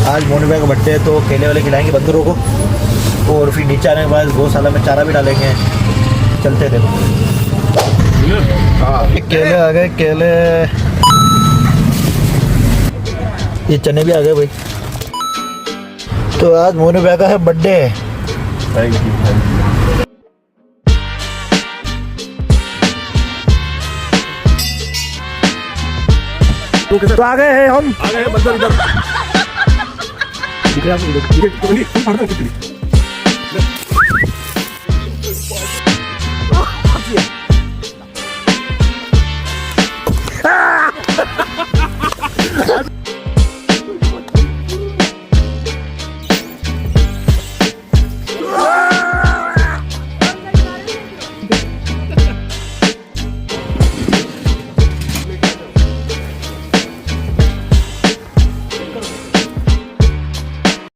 आज मोनू भाई का बर्थडे है तो केले वाले खिलाएंगे बंदरों को, और फिर नीचे आने के बाद गौशाला में चारा भी डालेंगे। चलते देखो। हाँ केले आ गए, केले, ये चने भी आ गए भाई। तो आज मोनू भाई का है बर्थडे। Thank you. तो आ गए हैं हम। आ गए बंदर इधर। दिख रहा है आपको?